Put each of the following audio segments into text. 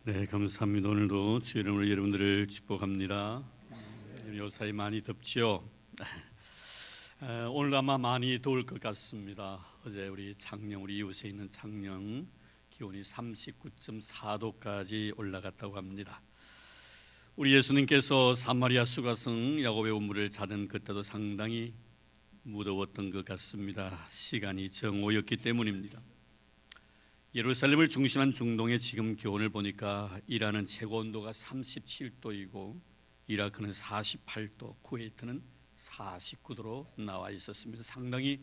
네, 감사합니다. 오늘도 주의 이름으로 여러분들을 축복합니다. 요사이 많이 덥지요. 오늘 아마 많이 더울 것 같습니다. 어제 우리 이웃에 있는 창녕 기온이 39.4도까지 올라갔다고 합니다. 우리 예수님께서 사마리아 수가성 야곱의 우물을 찾은 그때도 상당히 무더웠던 것 같습니다. 시간이 정오였기 때문입니다. 예루살렘을 중심한 중동의 지금 기온을 보니까 이란은 최고 온도가 37도이고 이라크는 48도, 쿠웨이트는 49도로 나와 있었습니다. 상당히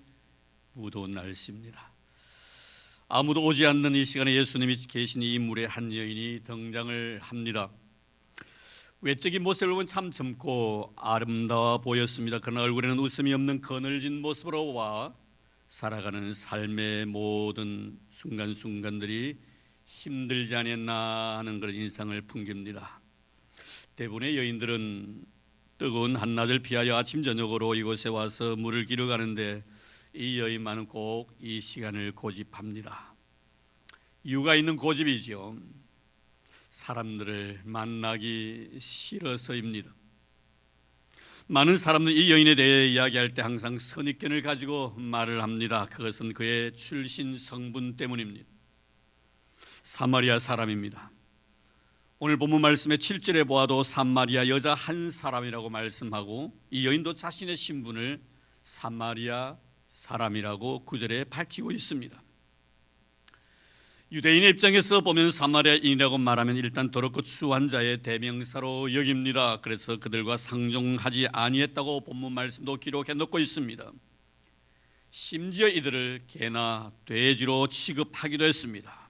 무더운 날씨입니다. 아무도 오지 않는 이 시간에 예수님이 계신 이 물에 한 여인이 등장을 합니다. 외적인 모습을 보면 참 젊고 아름다워 보였습니다. 그러나 얼굴에는 웃음이 없는 그늘진 모습으로 와 살아가는 삶의 모든 순간순간들이 힘들지 않았나 하는 그런 인상을 풍깁니다. 대부분의 여인들은 뜨거운 한낮을 피하여 아침 저녁으로 이곳에 와서 물을 기르러 가는데 이 여인만은 꼭 이 시간을 고집합니다. 이유가 있는 고집이죠. 사람들을 만나기 싫어서입니다. 많은 사람들이 이 여인에 대해 이야기할 때 항상 선입견을 가지고 말을 합니다. 그것은 그의 출신 성분 때문입니다. 사마리아 사람입니다. 오늘 본문 말씀의 7절에 보아도 사마리아 여자 한 사람이라고 말씀하고 이 여인도 자신의 신분을 사마리아 사람이라고 9절에 밝히고 있습니다. 유대인의 입장에서 보면 사마리아인이라고 말하면 일단 더럽고 추한 자의 대명사로 여깁니다. 그래서 그들과 상종하지 아니했다고 본문 말씀도 기록해 놓고 있습니다. 심지어 이들을 개나 돼지로 취급하기도 했습니다.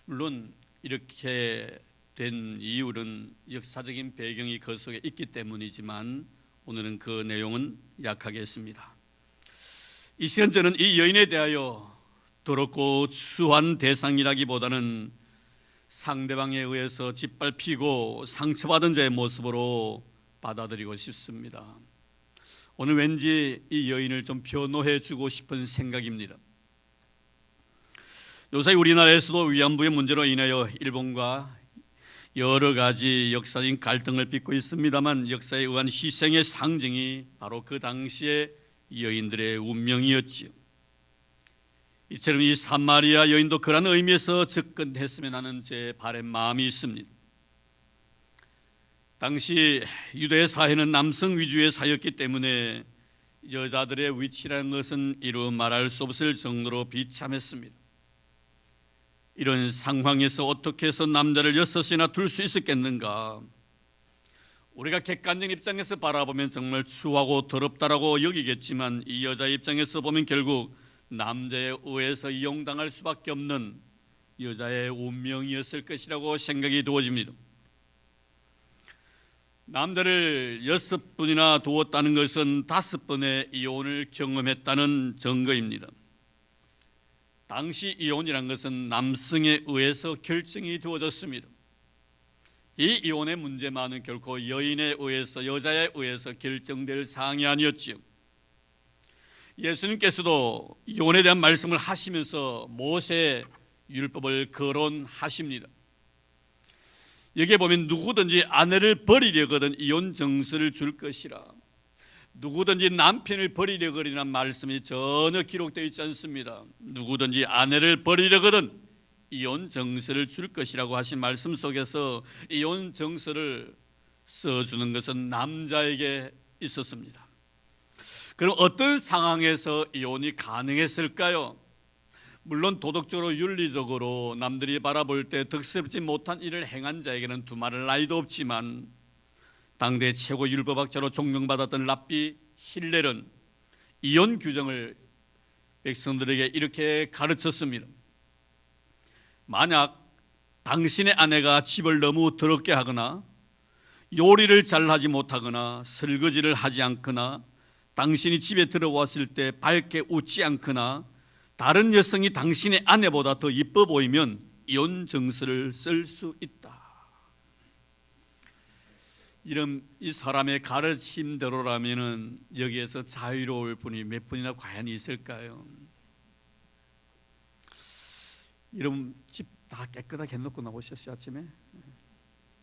물론 이렇게 된 이유는 역사적인 배경이 그 속에 있기 때문이지만 오늘은 그 내용은 약하겠습니다. 이 시간 저는 이 여인에 대하여 더럽고 추한 대상이라기보다는 상대방에 의해서 짓밟히고 상처받은 자의 모습으로 받아들이고 싶습니다. 오늘 왠지 이 여인을 좀 변호해 주고 싶은 생각입니다. 요새 우리나라에서도 위안부의 문제로 인하여 일본과 여러 가지 역사적인 갈등을 빚고 있습니다만 역사에 의한 희생의 상징이 바로 그 당시의 여인들의 운명이었지요. 이처럼 이 사마리아 여인도 그런 의미에서 접근했으면 하는 제 바람의 마음이 있습니다. 당시 유대 사회는 남성 위주의 사회였기 때문에 여자들의 위치라는 것은 이루 말할 수 없을 정도로 비참했습니다. 이런 상황에서 어떻게 해서 남자를 여섯이나 둘 수 있었겠는가? 우리가 객관적인 입장에서 바라보면 정말 추하고 더럽다라고 여기겠지만 이 여자의 입장에서 보면 결국 남자에 의해서 이용당할 수밖에 없는 여자의 운명이었을 것이라고 생각이 되어집니다. 남자를 6분이나 두었다는 것은 5번의 이혼을 경험했다는 증거입니다. 당시 이혼이란 것은 남성에 의해서 결정이 되어졌습니다. 이 이혼의 문제만은 결코 여인에 의해서 여자에 의해서 결정될 사항이 아니었지요. 예수님께서도 이혼에 대한 말씀을 하시면서 모세 율법을 거론하십니다. 여기에 보면 누구든지 아내를 버리려거든 이혼 정서를 줄 것이라, 누구든지 남편을 버리려거리는 말씀이 전혀 기록되어 있지 않습니다. 누구든지 아내를 버리려거든 이혼 정서를 줄 것이라고 하신 말씀 속에서 이혼 정서를 써주는 것은 남자에게 있었습니다. 그럼 어떤 상황에서 이혼이 가능했을까요? 물론 도덕적으로 윤리적으로 남들이 바라볼 때 덕스럽지 못한 일을 행한 자에게는 두말할 나위도 없지만 당대 최고 율법학자로 존경받았던 랍비 힐렐은 이혼 규정을 백성들에게 이렇게 가르쳤습니다. 만약 당신의 아내가 집을 너무 더럽게 하거나 요리를 잘 하지 못하거나 설거지를 하지 않거나 당신이 집에 들어왔을 때 밝게 웃지 않거나 다른 여성이 당신의 아내보다 더 이뻐 보이면 이혼 정서를 쓸 수 있다. 이런 이 사람의 가르침대로라면은 여기에서 자유로울 분이 몇 분이나 과연 있을까요? 여러분, 집 다 깨끗하게 해놓고 나오셨어요 아침에?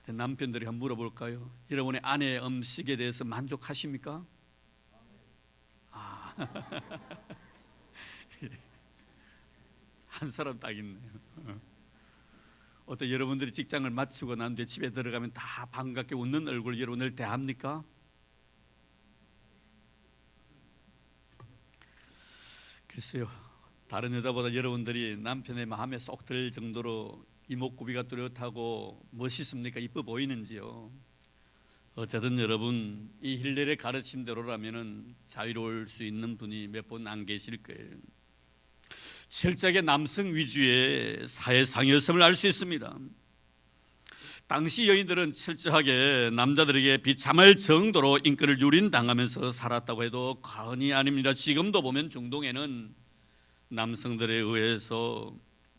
남편들이 한번 물어볼까요? 여러분의 아내의 음식에 대해서 만족하십니까? 한 사람 딱 있네요. 어떤 여러분들이 직장을 마치고 난 뒤에 집에 들어가면 다 반갑게 웃는 얼굴 여러분을 대합니까? 글쎄요, 다른 여자보다 여러분들이 남편의 마음에 쏙 들 정도로 이목구비가 뚜렷하고 멋있습니까? 이뻐 보이는지요? 어쨌든 여러분, 이 힐렐의 가르침대로라면은 자유로울 수 있는 분이 몇 분 안 계실 거예요. 철저하게 남성 위주의 사회상이었음을 알 수 있습니다. 당시 여인들은 철저하게 남자들에게 비참할 정도로 인권을 유린당하면서 살았다고 해도 과언이 아닙니다. 지금도 보면 중동에는 남성들에 의해서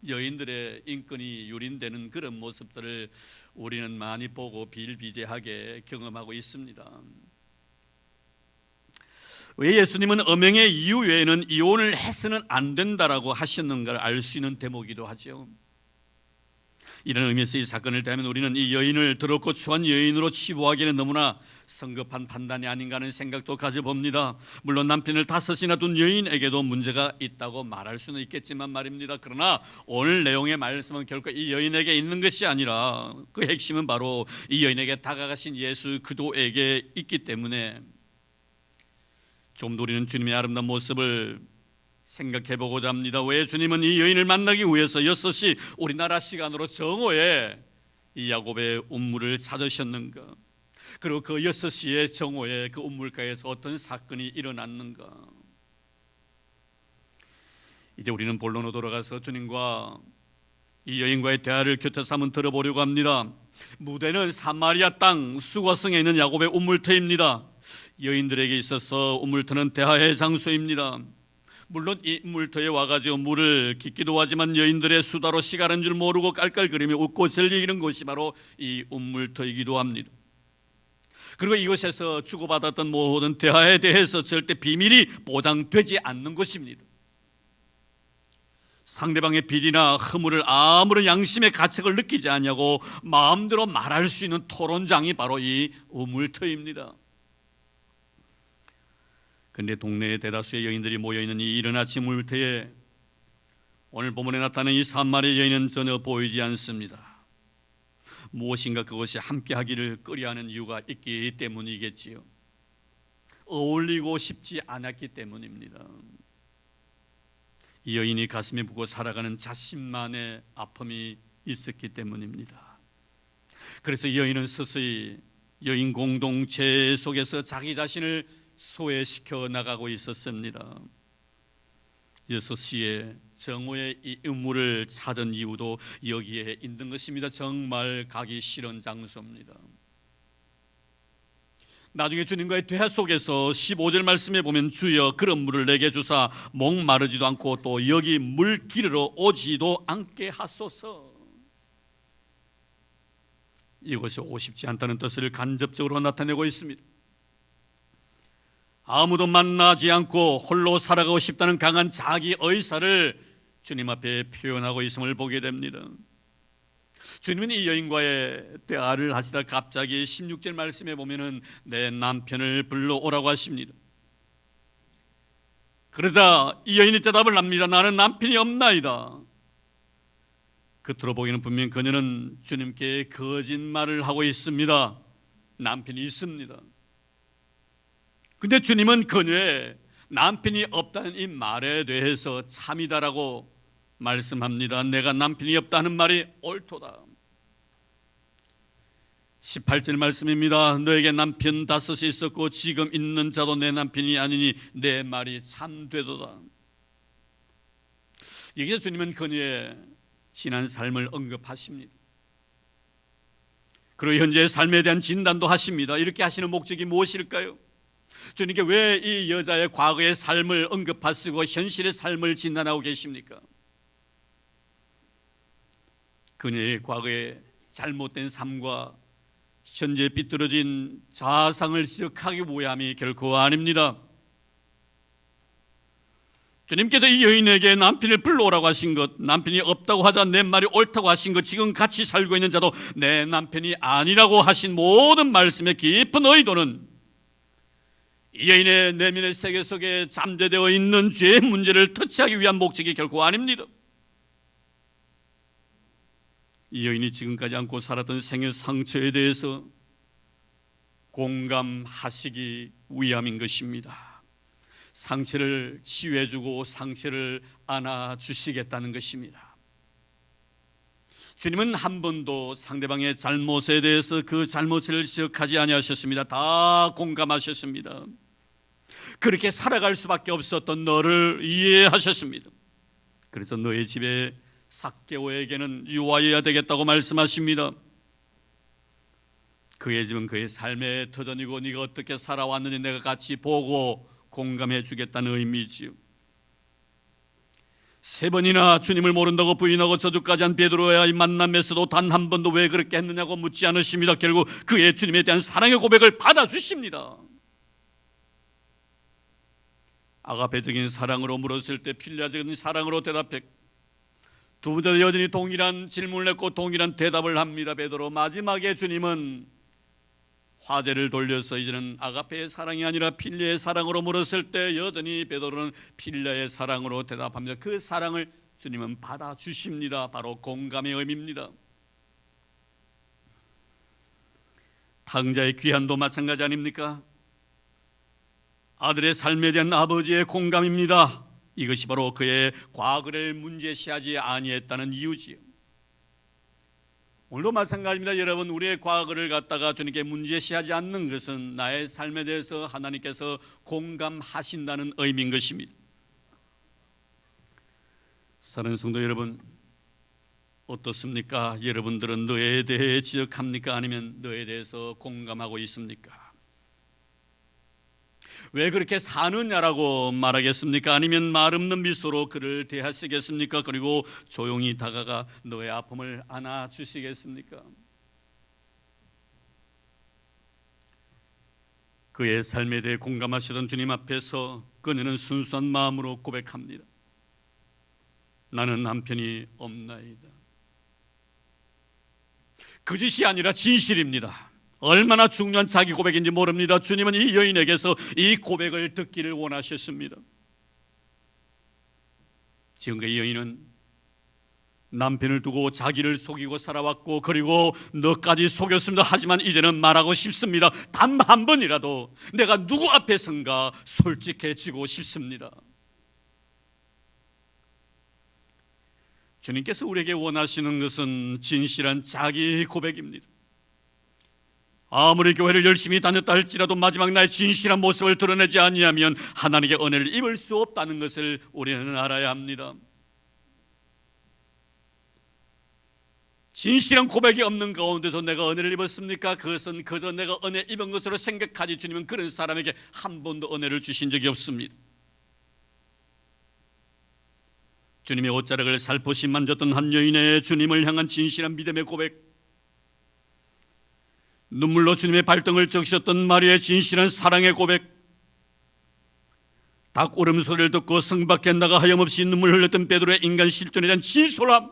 여인들의 인권이 유린되는 그런 모습들을 우리는 많이 보고 비일비재하게 경험하고 있습니다. 왜 예수님은 엄행의 이유 외에는 이혼을 해서는 안 된다라고 하셨는가를 알 수 있는 대목이기도 하죠. 이런 의미에서 이 사건을 대하면 우리는 이 여인을 더럽고 추한 여인으로 치부하기에는 너무나 성급한 판단이 아닌가 하는 생각도 가져봅니다. 물론 남편을 5이나 둔 여인에게도 문제가 있다고 말할 수는 있겠지만 말입니다. 그러나 오늘 내용의 말씀은 결코 이 여인에게 있는 것이 아니라 그 핵심은 바로 이 여인에게 다가가신 예수 그도에게 있기 때문에 좀 더 우리는 주님의 아름다운 모습을 생각해 보고자 합니다. 왜 주님은 이 여인을 만나기 위해서 6시 우리나라 시간으로 정오에 이 야곱의 운물을 찾으셨는가? 그리고 그 6시에 정오에 그 운물가에서 어떤 사건이 일어났는가? 이제 우리는 본론으로 돌아가서 주님과 이 여인과의 대화를 곁에서 한번 들어보려고 합니다. 무대는 사마리아 땅 수가성에 있는 야곱의 운물터입니다. 여인들에게 있어서 운물터는 대화의 장소입니다. 물론 이 물터에 와가지고 물을 깊기도 하지만 여인들의 수다로 시간인 줄 모르고 깔깔거리며 웃고 즐기는 곳이 바로 이 운물터이기도 합니다. 그리고 이곳에서 주고받았던 모든 대화에 대해서 절대 비밀이 보장되지 않는 곳입니다. 상대방의 비리나 허물을 아무런 양심의 가책을 느끼지 않냐고 마음대로 말할 수 있는 토론장이 바로 이 우물터입니다. 그런데 동네의 대다수의 여인들이 모여있는 이 이른 아침 우물터에 오늘 본문에 나타나는 이 사마리아 여인은 전혀 보이지 않습니다. 무엇인가 그것이 함께하기를 꺼려하는 이유가 있기 때문이겠지요. 어울리고 싶지 않았기 때문입니다. 이 여인이 가슴에 붓고 살아가는 자신만의 아픔이 있었기 때문입니다. 그래서 이 여인은 서서히 여인 공동체 속에서 자기 자신을 소외시켜 나가고 있었습니다. 6시에 정오에 이 음물을 찾은 이유도 여기에 있는 것입니다. 정말 가기 싫은 장소입니다. 나중에 주님과의 대화 속에서 15절 말씀에 보면 주여 그런 물을 내게 주사 목마르지도 않고 또 여기 물 기르러 오지도 않게 하소서. 이것이 오고 싶지 않다는 뜻을 간접적으로 나타내고 있습니다. 아무도 만나지 않고 홀로 살아가고 싶다는 강한 자기 의사를 주님 앞에 표현하고 있음을 보게 됩니다. 주님은 이 여인과의 대화를 하시다 갑자기 16절 말씀에 보면은 내 남편을 불러오라고 하십니다. 그러자 이 여인이 대답을 합니다. 나는 남편이 없나이다. 겉으로 보기에는 분명 그녀는 주님께 거짓말을 하고 있습니다. 남편이 있습니다. 근데 주님은 그녀의 남편이 없다는 이 말에 대해서 참이다라고 말씀합니다. 내가 남편이 없다는 말이 옳도다. 18절 말씀입니다. 너에게 남편 5이 있었고 지금 있는 자도 내 남편이 아니니 내 말이 참되도다. 여기서 주님은 그녀의 지난 삶을 언급하십니다. 그리고 현재의 삶에 대한 진단도 하십니다. 이렇게 하시는 목적이 무엇일까요? 주님께 왜 이 여자의 과거의 삶을 언급하시고 현실의 삶을 진단하고 계십니까? 그녀의 과거의 잘못된 삶과 현재 삐뚤어진 자상을 지적하기 위함이 결코 아닙니다. 주님께서 이 여인에게 남편을 불러오라고 하신 것, 남편이 없다고 하자 내 말이 옳다고 하신 것, 지금 같이 살고 있는 자도 내 남편이 아니라고 하신 모든 말씀의 깊은 의도는 이 여인의 내면의 세계 속에 잠재되어 있는 죄의 문제를 터치하기 위한 목적이 결코 아닙니다. 이 여인이 지금까지 안고 살았던 생의 상처에 대해서 공감하시기 위함인 것입니다. 상처를 치유해주고 상처를 안아주시겠다는 것입니다. 주님은 한 번도 상대방의 잘못에 대해서 그 잘못을 지적하지 아니하셨습니다. 다 공감하셨습니다. 그렇게 살아갈 수밖에 없었던 너를 이해하셨습니다. 그래서 너의 집에 삭개오에게는 유아여야 되겠다고 말씀하십니다. 그의 집은 그의 삶의 터전이고 네가 어떻게 살아왔는지 내가 같이 보고 공감해 주겠다는 의미지요. 3번이나 주님을 모른다고 부인하고 저주까지 한 베드로의 만남에서도 단 한 번도 왜 그렇게 했느냐고 묻지 않으십니다. 결국 그의 주님에 대한 사랑의 고백을 받아주십니다. 아가페적인 사랑으로 물었을 때 필리아적인 사랑으로 대답했고, 두 번째도 여전히 동일한 질문을 했고 동일한 대답을 합니다. 베드로 마지막에 주님은 화제를 돌려서 이제는 아가페의 사랑이 아니라 필리아의 사랑으로 물었을 때 여전히 베드로는 필리아의 사랑으로 대답합니다. 그 사랑을 주님은 받아주십니다. 바로 공감의 의미입니다. 탕자의 귀환도 마찬가지 아닙니까? 아들의 삶에 대한 아버지의 공감입니다. 이것이 바로 그의 과거를 문제시하지 아니했다는 이유지요. 오늘도 마찬가지입니다. 여러분, 우리의 과거를 갖다가 주님께 문제시하지 않는 것은 나의 삶에 대해서 하나님께서 공감하신다는 의미인 것입니다. 사랑하는 성도 여러분, 어떻습니까? 여러분들은 너에 대해 지적합니까? 아니면 너에 대해서 공감하고 있습니까? 왜 그렇게 사느냐라고 말하겠습니까? 아니면 말 없는 미소로 그를 대하시겠습니까? 그리고 조용히 다가가 너의 아픔을 안아주시겠습니까? 그의 삶에 대해 공감하시던 주님 앞에서 그녀는 순수한 마음으로 고백합니다. 나는 남편이 없나이다. 거짓이 아니라 진실입니다. 얼마나 중요한 자기 고백인지 모릅니다. 주님은 이 여인에게서 이 고백을 듣기를 원하셨습니다. 지금까지 이 여인은 남편을 두고 자기를 속이고 살아왔고 그리고 너까지 속였습니다. 하지만 이제는 말하고 싶습니다. 단 한 번이라도 내가 누구 앞에선가 솔직해지고 싶습니다. 주님께서 우리에게 원하시는 것은 진실한 자기 고백입니다. 아무리 교회를 열심히 다녔다 할지라도 마지막 나의 진실한 모습을 드러내지 아니하면 하나님의 은혜를 입을 수 없다는 것을 우리는 알아야 합니다. 진실한 고백이 없는 가운데서 내가 은혜를 입었습니까? 그것은 그저 내가 은혜 입은 것으로 생각하지 주님은 그런 사람에게 한 번도 은혜를 주신 적이 없습니다. 주님의 옷자락을 살포시 만졌던 한 여인의 주님을 향한 진실한 믿음의 고백, 눈물로 주님의 발등을 적셨던 마리아의 진실한 사랑의 고백, 닭 울음소리를 듣고 성 밖에 나가 하염없이 눈물 흘렸던 베드로의 인간 실존에 대한 진솔함,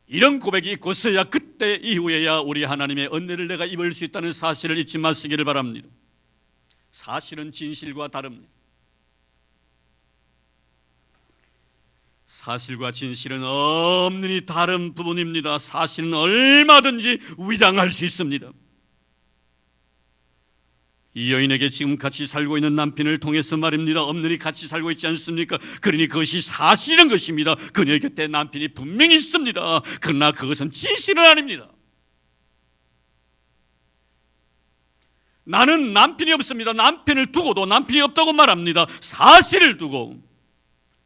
이런 고백이 있고서야 그때 이후에야 우리 하나님의 은혜를 내가 입을 수 있다는 사실을 잊지 마시기를 바랍니다. 사실은 진실과 다릅니다. 사실과 진실은 엄연히 다른 부분입니다. 사실은 얼마든지 위장할 수 있습니다. 이 여인에게 지금 같이 살고 있는 남편을 통해서 말입니다. 엄연히 같이 살고 있지 않습니까? 그러니 그것이 사실인 것입니다. 그녀의 곁에 남편이 분명히 있습니다. 그러나 그것은 진실은 아닙니다. 나는 남편이 없습니다. 남편을 두고도 남편이 없다고 말합니다. 사실을 두고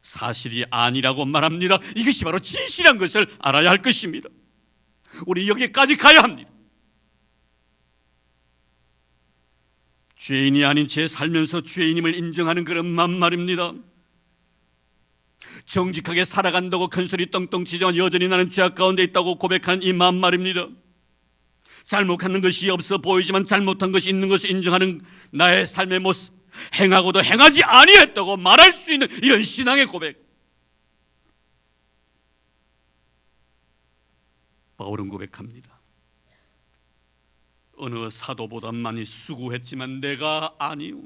사실이 아니라고 말합니다. 이것이 바로 진실한 것을 알아야 할 것입니다. 우리 여기까지 가야 합니다. 죄인이 아닌 채 살면서 죄인임을 인정하는 그런 맘 말입니다. 정직하게 살아간다고 큰소리 떵떵 치지만 여전히 나는 죄악 가운데 있다고 고백한 이 맘 말입니다. 잘못하는 것이 없어 보이지만 잘못한 것이 있는 것을 인정하는 나의 삶의 모습, 행하고도 행하지 아니했다고 말할 수 있는 이런 신앙의 고백. 바울은 고백합니다. 어느 사도보다 많이 수고했지만 내가 아니오.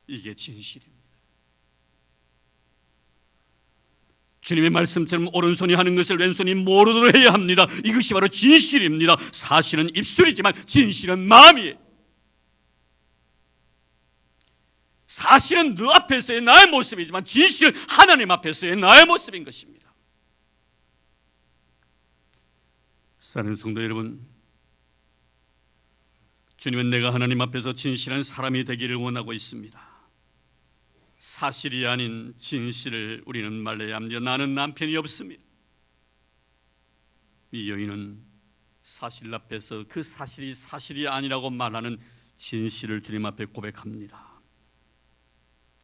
이게 진실입니다. 주님의 말씀처럼 오른손이 하는 것을 왼손이 모르도록 해야 합니다. 이것이 바로 진실입니다. 사실은 입술이지만 진실은 마음이에요. 사실은 너 앞에서의 나의 모습이지만 진실은 하나님 앞에서의 나의 모습인 것입니다. 사랑하는 성도 여러분, 주님은 내가 하나님 앞에서 진실한 사람이 되기를 원하고 있습니다. 사실이 아닌 진실을 우리는 말해야 합니다. 나는 남편이 없습니다. 이 여인은 사실 앞에서 그 사실이 사실이 아니라고 말하는 진실을 주님 앞에 고백합니다.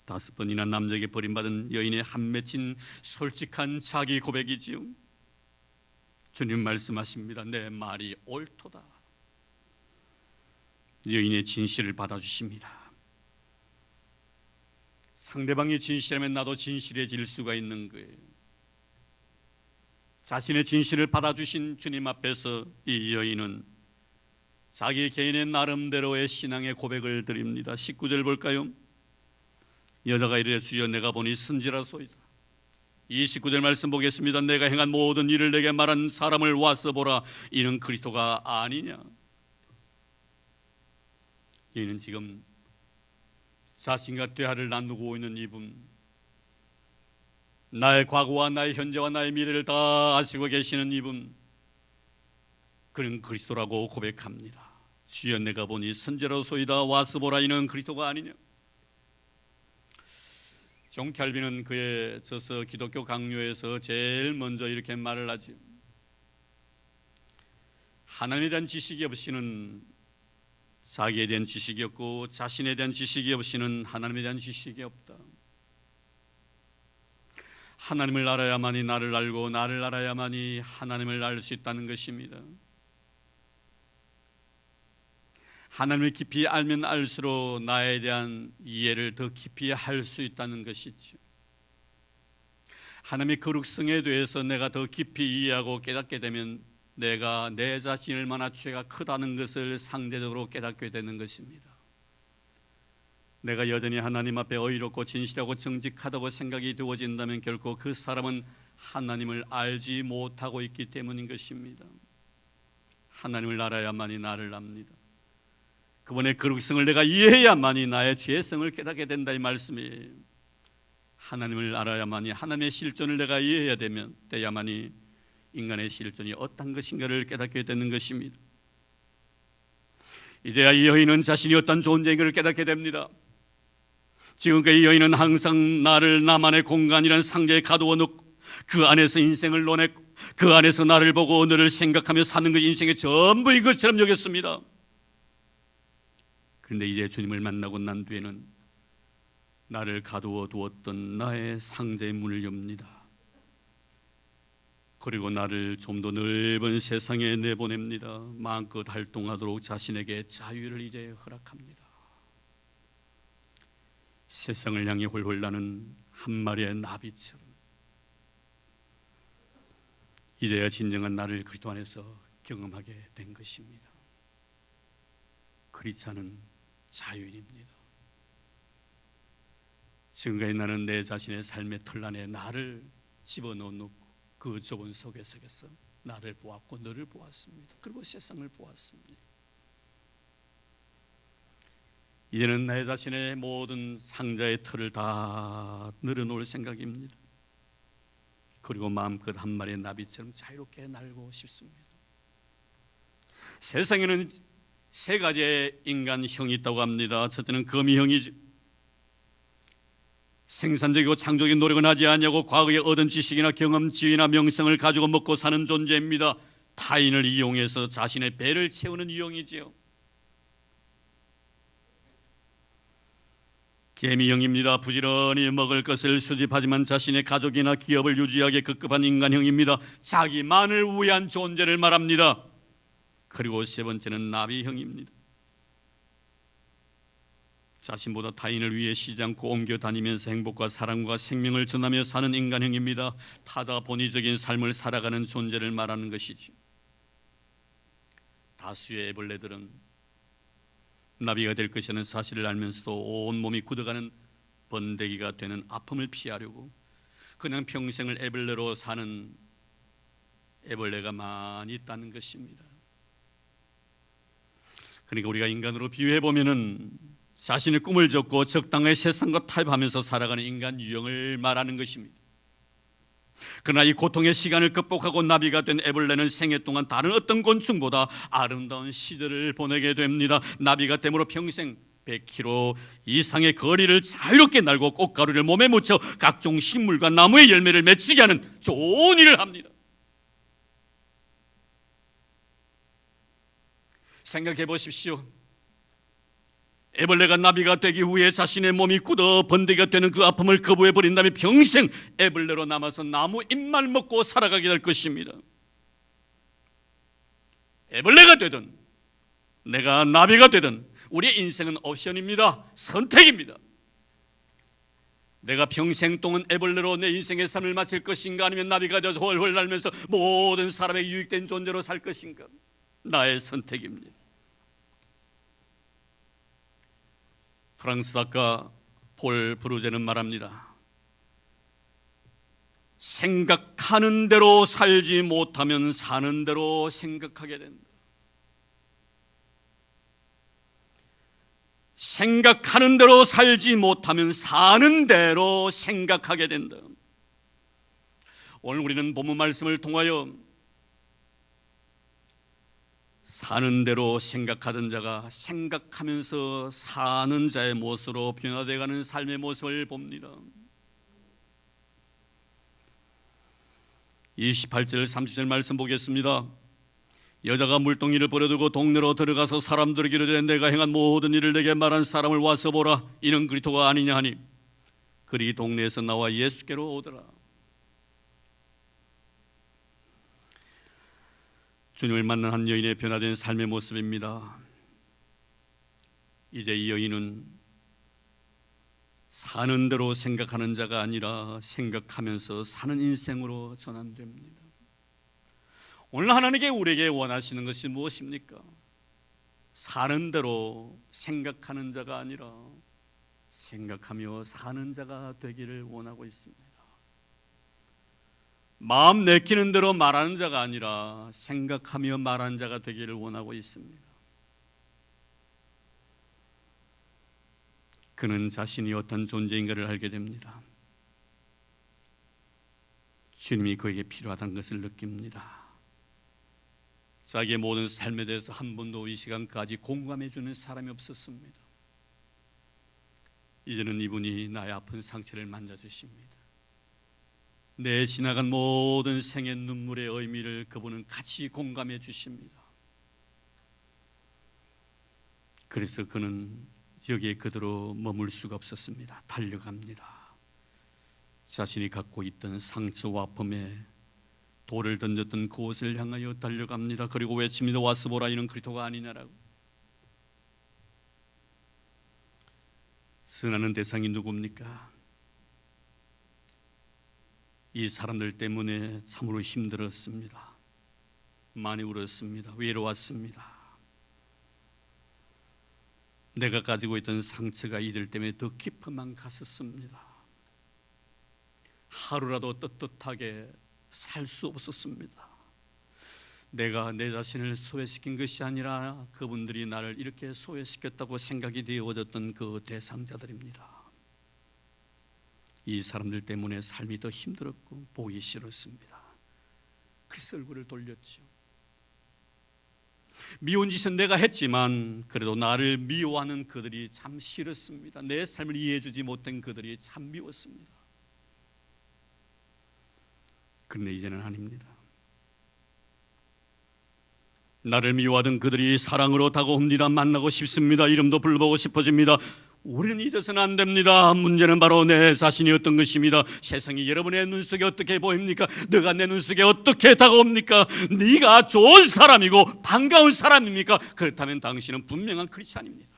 5번이나 남자에게 버림받은 여인의 한 맺힌 솔직한 자기 고백이지요. 주님 말씀하십니다. 내 말이 옳도다. 여인의 진실을 받아주십니다. 상대방이 진실하면 나도 진실해질 수가 있는 거예요. 자신의 진실을 받아주신 주님 앞에서 이 여인은 자기 개인의 나름대로의 신앙의 고백을 드립니다. 19절 볼까요? 여자가 이르되 주여 내가 보니 선지라소이다. 29절 말씀 보겠습니다. 내가 행한 모든 일을 내게 말한 사람을 와서 보라. 이는 그리스도가 아니냐. 여인은 지금 자신과 대화를 나누고 있는 이분, 나의 과거와 나의 현재와 나의 미래를 다 아시고 계시는 이분, 그는 그리스도라고 고백합니다. 주여 내가 보니 선지라소이다. 와서 보라. 이는 그리스도가 아니냐. 존 캘빈은 그의 저서 기독교 강요에서 제일 먼저 이렇게 말을 하지. 하나님에 대한 지식이 없이는 자기에 대한 지식이 없고 자신에 대한 지식이 없이는 하나님에 대한 지식이 없다. 하나님을 알아야만이 나를 알고 나를 알아야만이 하나님을 알 수 있다는 것입니다. 하나님을 깊이 알면 알수록 나에 대한 이해를 더 깊이 할 수 있다는 것이죠. 하나님의 거룩성에 대해서 내가 더 깊이 이해하고 깨닫게 되면 내가 내 자신이 얼마나 죄가 크다는 것을 상대적으로 깨닫게 되는 것입니다. 내가 여전히 하나님 앞에 의롭고 진실하고 정직하다고 생각이 되어진다면 결코 그 사람은 하나님을 알지 못하고 있기 때문인 것입니다. 하나님을 알아야만이 나를 압니다. 그분의 거룩성을 내가 이해해야만이 나의 죄성을 깨닫게 된다 이 말씀이에요. 하나님을 알아야만이 하나님의 실존을 내가 이해해야 되면 때야만이 인간의 실존이 어떤 것인가를 깨닫게 되는 것입니다. 이제야 이 여인은 자신이 어떤 존재인가를 깨닫게 됩니다. 지금까지 이 여인은 항상 나를 나만의 공간이라는 상자에 가두어 놓고 그 안에서 인생을 논했고 그 안에서 나를 보고 너를 생각하며 사는 것이 인생의 전부인 것처럼 여겼습니다. 그런데 이제 주님을 만나고 난 뒤에는 나를 가두어 두었던 나의 상자의 문을 엽니다. 그리고 나를 좀 더 넓은 세상에 내보냅니다. 마음껏 활동하도록 자신에게 자유를 이제 허락합니다. 세상을 향해 홀홀 나는 한 마리의 나비처럼 이래야 진정한 나를 그리스도 안에서 경험하게 된 것입니다. 크리스찬은 자유인입니다. 지금까지 나는 내 자신의 삶의 틀 안에 나를 집어넣고 그 좁은 속에서 나를 보았고 너를 보았습니다. 그리고 세상을 보았습니다. 이제는 내 자신의 모든 상자의 틀을 다 늘어놓을 생각입니다. 그리고 마음껏 한 마리의 나비처럼 자유롭게 날고 싶습니다. 세상에는 3가지의 인간형이 있다고 합니다. 첫째는 거미형이죠. 생산적이고 창조적인 노력은 하지 않냐고 과거에 얻은 지식이나 경험, 지위나 명성을 가지고 먹고 사는 존재입니다. 타인을 이용해서 자신의 배를 채우는 유형이지요. 개미형입니다. 부지런히 먹을 것을 수집하지만 자신의 가족이나 기업을 유지하기에 급급한 인간형입니다. 자기만을 위한 존재를 말합니다. 그리고 3번째는 나비형입니다. 자신보다 타인을 위해 쉬지 않고 옮겨 다니면서 행복과 사랑과 생명을 전하며 사는 인간형입니다. 타자 본의적인 삶을 살아가는 존재를 말하는 것이지. 다수의 애벌레들은 나비가 될 것이라는 사실을 알면서도 온몸이 굳어가는 번데기가 되는 아픔을 피하려고 그냥 평생을 애벌레로 사는 애벌레가 많이 있다는 것입니다. 그러니까 우리가 인간으로 비유해보면은 자신의 꿈을 젓고 적당하게 세상과 타협하면서 살아가는 인간 유형을 말하는 것입니다. 그러나 이 고통의 시간을 극복하고 나비가 된 애벌레는 생애 동안 다른 어떤 곤충보다 아름다운 시절을 보내게 됩니다. 나비가 됨으로 평생 100km 이상의 거리를 자유롭게 날고 꽃가루를 몸에 묻혀 각종 식물과 나무의 열매를 맺히게 하는 좋은 일을 합니다. 생각해 보십시오. 애벌레가 나비가 되기 후에 자신의 몸이 굳어 번데기가 되는 그 아픔을 거부해 버린 다음에 평생 애벌레로 남아서 나무 잎만 먹고 살아가게 될 것입니다. 애벌레가 되든 내가 나비가 되든 우리의 인생은 옵션입니다. 선택입니다. 내가 평생 동안 애벌레로 내 인생의 삶을 마칠 것인가, 아니면 나비가 되어서 훨훨 날면서 모든 사람에게 유익된 존재로 살 것인가, 나의 선택입니다. 프랑스 작가 폴 브루제는 말합니다. 생각하는 대로 살지 못하면 사는 대로 생각하게 된다. 생각하는 대로 살지 못하면 사는 대로 생각하게 된다. 오늘 우리는 본문 말씀을 통하여 사는 대로 생각하던 자가 생각하면서 사는 자의 모습으로 변화되어가는 삶의 모습을 봅니다. 28절 30절 말씀 보겠습니다. 여자가 물동이를 버려두고 동네로 들어가서 사람들에게 이르되 내가 행한 모든 일을 내게 말한 사람을 와서 보라, 이는 그리스도가 아니냐 하니 그리 동네에서 나와 예수께로 오더라. 주님을 만난 한 여인의 변화된 삶의 모습입니다. 이제 이 여인은 사는 대로 생각하는 자가 아니라 생각하면서 사는 인생으로 전환됩니다. 오늘 하나님께 우리에게 원하시는 것이 무엇입니까? 사는 대로 생각하는 자가 아니라 생각하며 사는 자가 되기를 원하고 있습니다. 마음 내키는 대로 말하는 자가 아니라 생각하며 말하는 자가 되기를 원하고 있습니다. 그는 자신이 어떤 존재인가를 알게 됩니다. 주님이 그에게 필요하다는 것을 느낍니다. 자기의 모든 삶에 대해서 한 번도 이 시간까지 공감해 주는 사람이 없었습니다. 이제는 이분이 나의 아픈 상처를 만져주십니다. 내 지나간 모든 생의 눈물의 의미를 그분은 같이 공감해 주십니다. 그래서 그는 여기에 그대로 머물 수가 없었습니다. 달려갑니다. 자신이 갖고 있던 상처와 아픔에 돌을 던졌던 그곳을 향하여 달려갑니다. 그리고 외칩니다. 와서 보라, 이는 그리스도가 아니냐라고. 선하는 대상이 누굽니까? 이 사람들 때문에 참으로 힘들었습니다. 많이 울었습니다. 외로웠습니다. 내가 가지고 있던 상처가 이들 때문에 더 깊어만 갔었습니다. 하루라도 떳떳하게 살 수 없었습니다. 내가 내 자신을 소외시킨 것이 아니라 그분들이 나를 이렇게 소외시켰다고 생각이 되어졌던 그 대상자들입니다. 이 사람들 때문에 삶이 더 힘들었고 보기 싫었습니다. 그래서 얼굴을 돌렸죠. 미운 짓은 내가 했지만 그래도 나를 미워하는 그들이 참 싫었습니다. 내 삶을 이해해 주지 못한 그들이 참 미웠습니다. 그런데 이제는 아닙니다. 나를 미워하던 그들이 사랑으로 다가옵니다. 만나고 싶습니다. 이름도 불러보고 싶어집니다. 우리는 잊어서는 안 됩니다. 문제는 바로 내 자신이었던 것입니다. 세상이 여러분의 눈 속에 어떻게 보입니까? 너가 내 눈 속에 어떻게 다가옵니까? 네가 좋은 사람이고 반가운 사람입니까? 그렇다면 당신은 분명한 크리스찬입니다.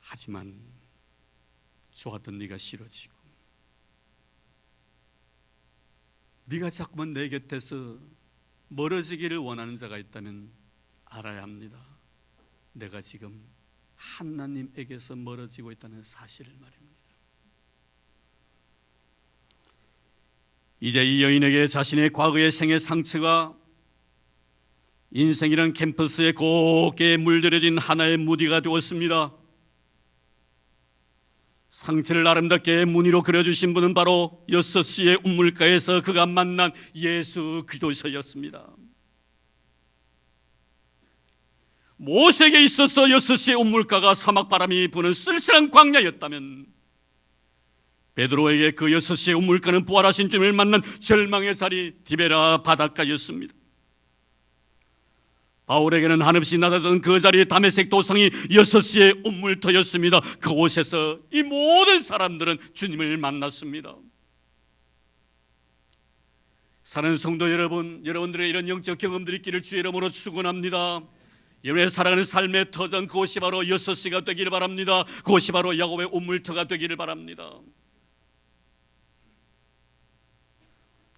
하지만 좋았던 네가 싫어지고 네가 자꾸만 내 곁에서 멀어지기를 원하는 자가 있다면 알아야 합니다. 내가 지금 하나님에게서 멀어지고 있다는 사실을 말입니다. 이제 이 여인에게 자신의 과거의 생의 상처가 인생이란 캠퍼스에 곱게 물들여진 하나의 무디가 되었습니다. 상처를 아름답게 무늬로 그려주신 분은 바로 6시의 우물가에서 그가 만난 예수 그리스도였습니다. 모세에게 있어서 6시의 우물가가 사막바람이 부는 쓸쓸한 광야였다면 베드로에게 그 6시의 우물가는 부활하신 주님을 만난 절망의 자리 디베라 바닷가였습니다. 바울에게는 한없이 낮았던 그 자리 다메섹 도성이 6시의 우물터였습니다. 그곳에서 이 모든 사람들은 주님을 만났습니다. 사랑하는 성도 여러분, 여러분들의 이런 영적 경험들이 있기를 주의 이름으로 축원합니다. 여러분의 살아가는 삶의 터전, 그곳이 바로 6시가 되기를 바랍니다. 그곳이 바로 야곱의 우물터가 되기를 바랍니다.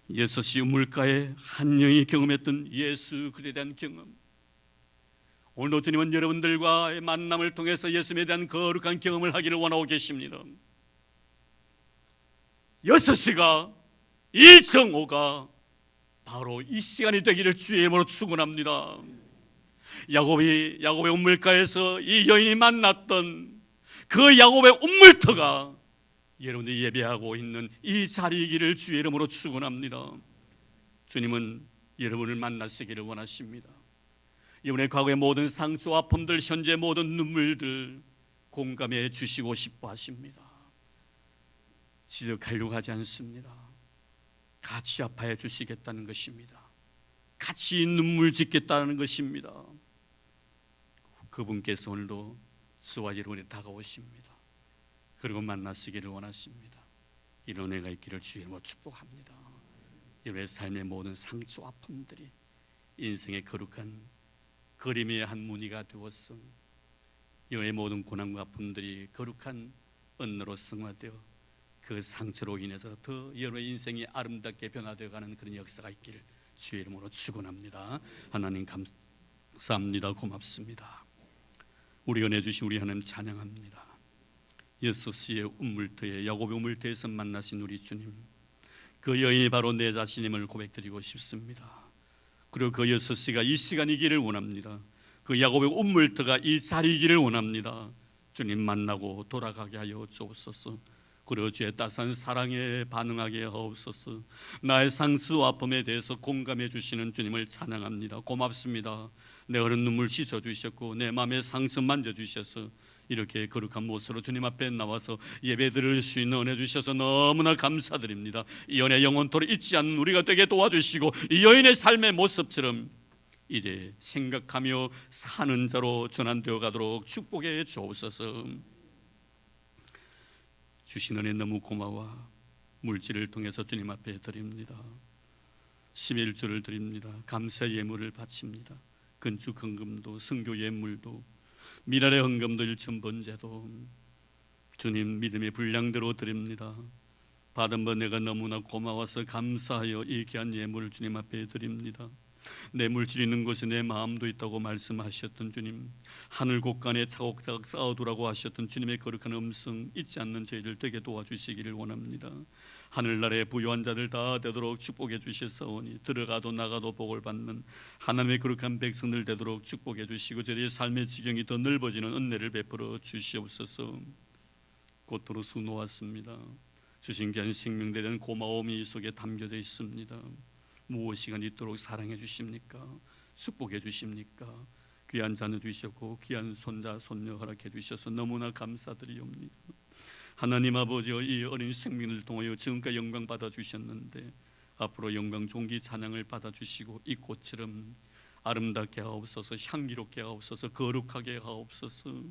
6시 우물가에 한 영이 경험했던 예수 그리스도에 대한 경험, 오늘도 주님은 여러분들과의 만남을 통해서 예수님에 대한 거룩한 경험을 하기를 원하고 계십니다. 6시가, 이 정오가 바로 이 시간이 되기를 주의 이름으로 축원합니다. 야곱의 우물가에서 이 여인이 만났던 그 야곱의 우물터가 여러분들이 예배하고 있는 이 자리이기를 주의 이름으로 축원합니다. 주님은 여러분을 만나시기를 원하십니다. 여러분의 과거의 모든 상처와 아픔들, 현재 모든 눈물들 공감해 주시고 싶어 하십니다. 지적하려고 하지 않습니다. 같이 아파해 주시겠다는 것입니다. 같이 눈물 짓겠다는 것입니다. 그분께서 오늘도 저와 여러분이 다가오십니다. 그리고 만나시기를 원하십니다. 이런 은혜가 있기를 주의 이름으로 축복합니다. 여러분의 삶의 모든 상처와 아픔들이 인생의 거룩한 그림의 한 무늬가 되어서 여러분의 모든 고난과 아픔들이 거룩한 언어로 승화되어 그 상처로 인해서 더 여러분의 인생이 아름답게 변화되어 가는 그런 역사가 있기를 주의 이름으로 축원합니다. 하나님 감사합니다. 고맙습니다. 우리 은혜 주신 우리 하나님 찬양합니다. 6시의 우물터에, 야곱의 우물터에서 만나신 우리 주님, 그 여인이 바로 내 자신임을 고백드리고 싶습니다. 그리고 그 6시가 이 시간이기를 원합니다. 그 야곱의 우물터가 이 자리이기를 원합니다. 주님 만나고 돌아가게 하여 주옵소서. 그리고 주의 따스한 사랑에 반응하게 하옵소서. 나의 상수와 아픔에 대해서 공감해 주시는 주님을 찬양합니다. 고맙습니다. 내 흐른 눈물 씻어주셨고 내 마음의 상처 만져주셔서 이렇게 거룩한 모습으로 주님 앞에 나와서 예배 드릴 수 있는 은혜 주셔서 너무나 감사드립니다. 이 은혜 영원토록 잊지 않는 우리가 되게 도와주시고 이 여인의 삶의 모습처럼 이제 생각하며 사는 자로 전환되어 가도록 축복해 주옵소서. 주신 은혜 너무 고마워 물질을 통해서 주님 앞에 드립니다. 11조를 드립니다. 감사 예물을 바칩니다. 건축 헌금도, 선교 예물도, 미랄의 헌금도, 일천번제도 주님 믿음의 분량대로 드립니다. 받은 바 내가 너무나 고마워서 감사하여 이 귀한 예물을 주님 앞에 드립니다. 내 물질이 있는 곳에 내 마음도 있다고 말씀하셨던 주님, 하늘 곳간에 차곡차곡 쌓아두라고 하셨던 주님의 거룩한 음성 잊지 않는 저희들 되게 도와주시기를 원합니다. 하늘나라의 부유한 자들 다 되도록 축복해 주시사오니 들어가도 나가도 복을 받는 하나님의 거룩한 백성들 되도록 축복해 주시고 저희의 삶의 지경이 더 넓어지는 은혜를 베풀어 주시옵소서. 곧도로 수놓았습니다. 주신 귀한 생명에 대한 고마움이 이 속에 담겨져 있습니다. 무엇이 있도록 사랑해 주십니까? 축복해 주십니까? 귀한 자녀 주셨고 귀한 손자 손녀 허락해 주셔서 너무나 감사드리옵니다. 하나님 아버지여, 이 어린 생명을 통하여 지금까지 영광 받아 주셨는데 앞으로 영광 존귀 찬양을 받아 주시고 이 꽃처럼 아름답게 하옵소서, 향기롭게 하옵소서, 거룩하게 하옵소서.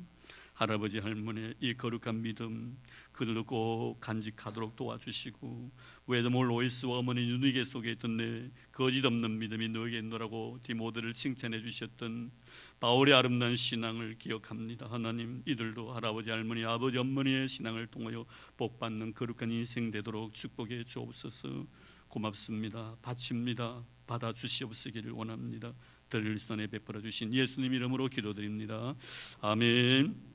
할아버지 할머니의 이 거룩한 믿음 그들도 꼭 간직하도록 도와주시고, 웨드몰 로이스와 어머니 누니게 속에 있던 내 거짓 없는 믿음이 너에게 있노라고 디모데를 칭찬해 주셨던 바울의 아름다운 신앙을 기억합니다. 하나님, 이들도 할아버지 할머니 아버지 어머니의 신앙을 통하여 복받는 거룩한 인생 되도록 축복해 주옵소서. 고맙습니다. 바칩니다. 받아주시옵시기를 원합니다. 들을 손에 베풀어 주신 예수님 이름으로 기도드립니다. 아멘.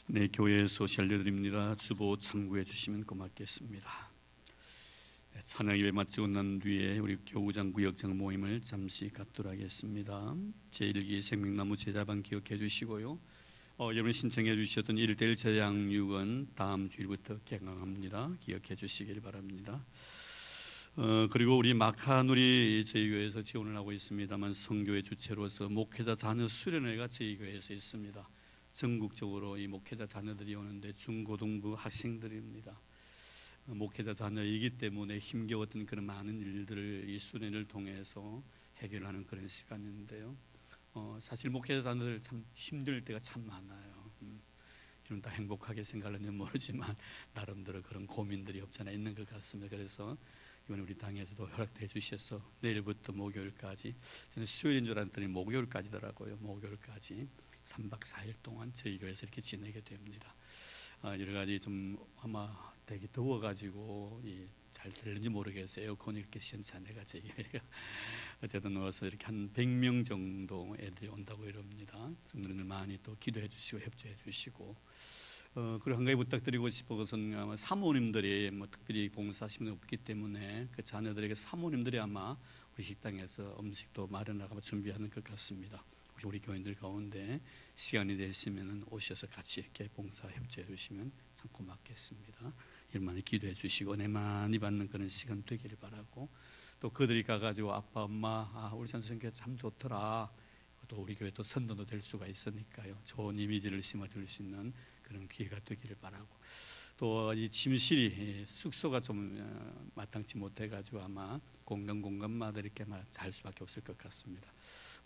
네, 교회에서 알려드립니다. 주보 참고해 주시면 고맙겠습니다. 찬양 예배 마치고 난 뒤에 우리 교구장 구역장 모임을 잠시 갖도록 하겠습니다. 제1기 생명나무 제자반 기억해 주시고요. 여러분 신청해 주셨던 1대1 제양육은 다음 주일부터 개강합니다. 기억해 주시길 바랍니다. 그리고 우리 마카누리 저희 교회에서 지원을 하고 있습니다만 성교회 주체로서 목회자 자녀 수련회가 저희 교회에서 있습니다. 전국적으로 이 목회자 자녀들이 오는데 중고등부 학생들입니다. 목회자 자녀이기 때문에 힘겨웠던 그런 많은 일들을 이 수련을 통해서 해결하는 그런 시간인데요. 사실 목회자 자녀들 참 힘들 때가 참 많아요. 지금 다 행복하게 생각하는지 모르지만 나름대로 그런 고민들이 없잖아 있는 것 같습니다. 그래서 이번에 우리 당에서도 허락해 주셔서 내일부터 목요일까지, 저는 수요일인 줄 알았더니 목요일까지더라고요. 목요일까지 3박 4일 동안 저희 교회에서 이렇게 지내게 됩니다. 여러 가지 좀 아마 되게 더워가지고 잘 될는지 모르겠어요. 에어컨이 이렇게 시원찮아가 저희 교회가 어쨌든 와서 이렇게 한 100명 정도 애들이 온다고 이럽니다. 성도님들 많이 또 기도해 주시고 협조해 주시고, 그리고 한 가지 부탁드리고 싶은 것은 아마 사모님들이 뭐 특별히 봉사하시는 분 없기 때문에 그 자녀들에게 사모님들이 아마 우리 식당에서 음식도 마련하고 준비하는 것 같습니다. 우리 교인들 가운데 시간이 되시면 오셔서 같이 이렇게 봉사 협조해 주시면 참 고맙겠습니다. 이런 많이 기도해 주시고 은혜 많이 받는 그런 시간 되기를 바라고, 또 그들이 가가지고 아빠 엄마 우리 찬송교회 참 좋더라, 또 우리 교회 또 선도도 될 수가 있으니까요, 좋은 이미지를 심어줄 수 있는 그런 기회가 되기를 바라고, 또 이 침실이 숙소가 좀 마땅치 못해가지고 아마 공간마다 이렇게 잘 수밖에 없을 것 같습니다.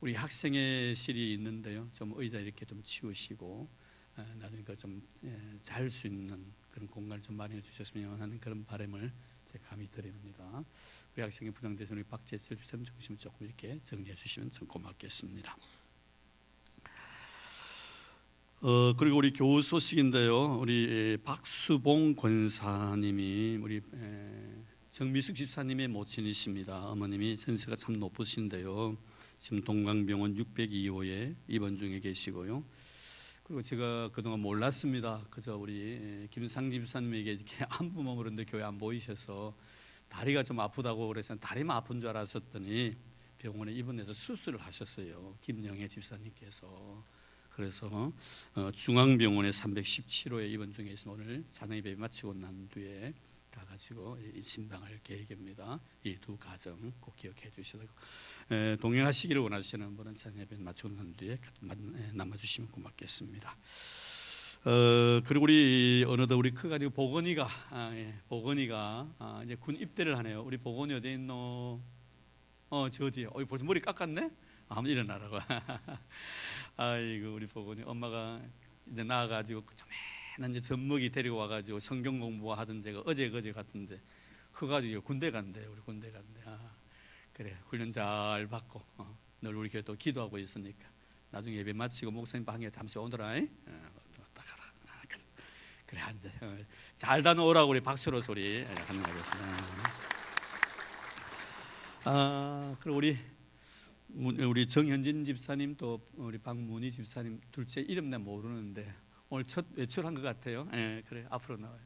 우리 학생의 실이 있는데요, 좀 의자 이렇게 좀 치우시고 나중에 좀 잘 수 있는 그런 공간을 좀 마련해 주셨으면 하는 그런 바람을 제가 감히 드립니다. 우리 학생의 부장되신 우리 박재철 집사님 중심을 조금 이렇게 정리해 주시면 좀 고맙겠습니다. 그리고 우리 교우 소식인데요, 우리 박수봉 권사님이 우리 정미숙 집사님의 모친이십니다. 어머님이 연세가 참 높으신데요, 지금 동강병원 602호에 입원 중에 계시고요. 그리고 제가 그동안 몰랐습니다. 그저 우리 김상집 집사님에게 이렇게 안부 머무르는데 교회 안 보이셔서 다리가 좀 아프다고 그래서 다리만 아픈 줄 알았었더니 병원에 입원해서 수술을 하셨어요, 김영애 집사님께서. 그래서 중앙병원에 317호에 입원 중에 있으면 오늘 찬양 예배 마치고 난 뒤에 가가지고 진방할 계획입니다. 이 두 가정 꼭 기억해 주셔서 동행하시기를 원하시는 분은 찬양 예배 마치고 난 뒤에 남아주시면 고맙겠습니다. 그리고 우리 어느덧 우리 크가지고 보건이가 이제 군 입대를 하네요. 우리 보건이 어디 있노? 저 뒤에. 벌써 머리 깎았네? 한번 일어나라고. 아이고 우리 보건이 엄마가 이제 나와가지고 조만한 이제 젖먹이 데리고 와가지고 성경 공부하던 제가 어제 같은데 커가지고 군대 간대. 우리 군대 간대. 그래 훈련 잘 받고 늘 우리 교회 또 기도하고 있으니까 나중에 예배 마치고 목사님 방에 잠시 오더라. 왔다 가라. 그래 앉아. 잘 다녀오라고 우리 박수로 소리 하는 거겠습니다. 그리고 우리 정현진 집사님 또 우리 박문희 집사님 둘째 이름 내 모르는데 오늘 첫 외출한 것 같아요. 그래 앞으로 나와요.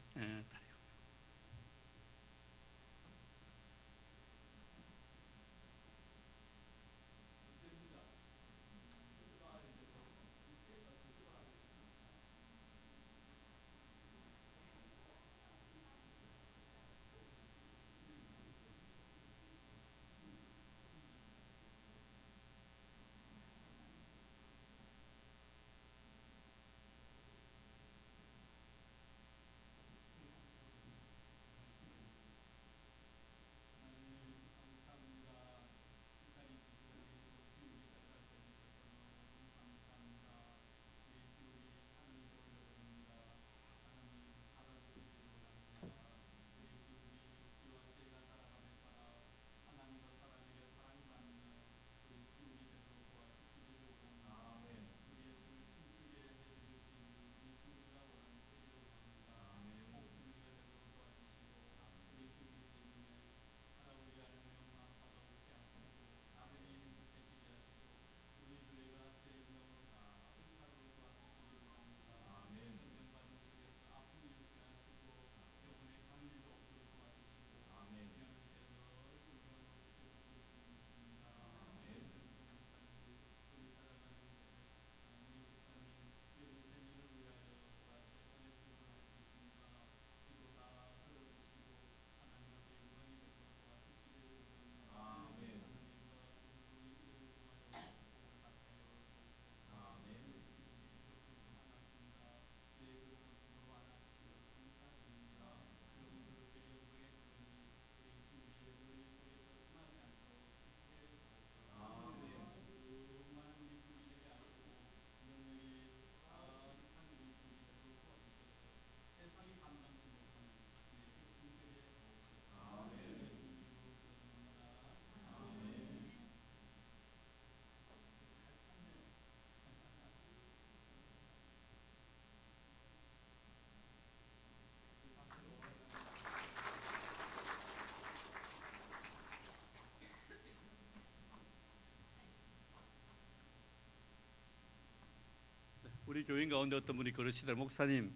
우리 교인 가운데 어떤 분이 그러시더라고요. 목사님,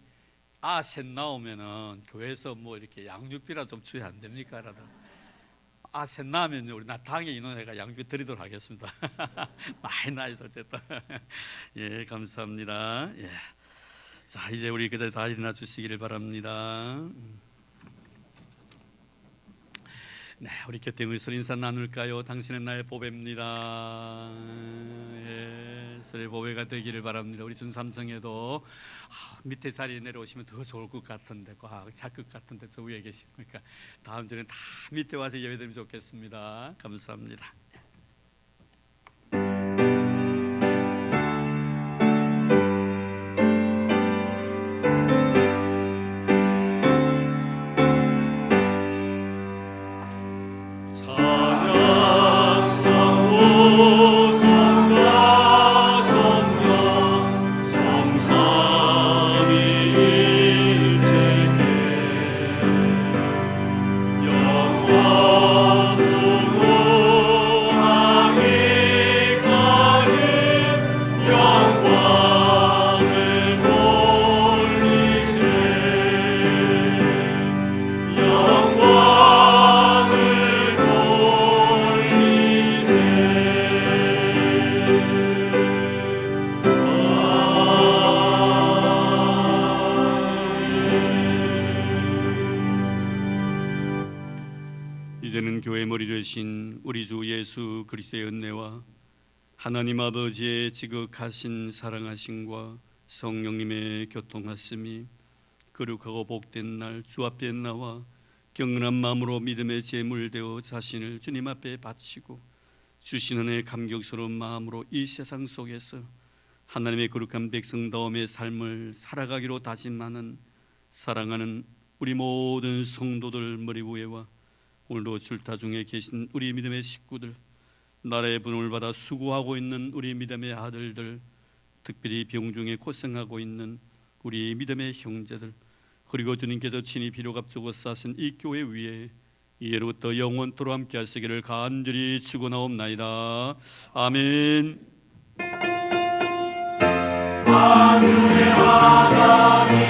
셋 나오면은 교회에서 뭐 이렇게 양육비라 좀 주면 안 됩니까? 라다. 셋 나오면 우리 나탕에 인원회가 양육비 드리도록 하겠습니다. 많이 나이서 어쨌든. 예, 감사합니다. 예. 자, 이제 우리 그들 다 일어나 주시기를 바랍니다. 네, 우리 곁에 우리 인사 나눌까요? 당신은 나의 보배입니다. 예, 서로의 보배가 되기를 바랍니다. 우리 준삼성에도 밑에 자리에 내려오시면 더 좋을 것 같은데, 잘것 같은데 저 위에 계시니까 다음 주는 다 밑에 와서 예배드리면 좋겠습니다. 감사합니다. 이제는 교회 머리 되신 우리 주 예수 그리스도의 은혜와 하나님 아버지의 지극하신 사랑하심과 성령님의 교통하심이 거룩하고 복된 날 주 앞에 나와 경건한 마음으로 믿음의 제물 되어 자신을 주님 앞에 바치고 주신 은혜의 감격스러운 마음으로 이 세상 속에서 하나님의 거룩한 백성다움의 삶을 살아가기로 다짐하는 사랑하는 우리 모든 성도들 머리 위에와 오늘도 줄타 중에 계신 우리 믿음의 식구들, 나라의 부름을 받아 수고하고 있는 우리 믿음의 아들들, 특별히 병중에 고생하고 있는 우리 믿음의 형제들, 그리고 주님께서 친히 비로 값주고 싸신 이 교회 위에 이제로부터 영원토록 함께 하시기를 간절히 축원하옵나이다. 아멘. 만유의 하나님,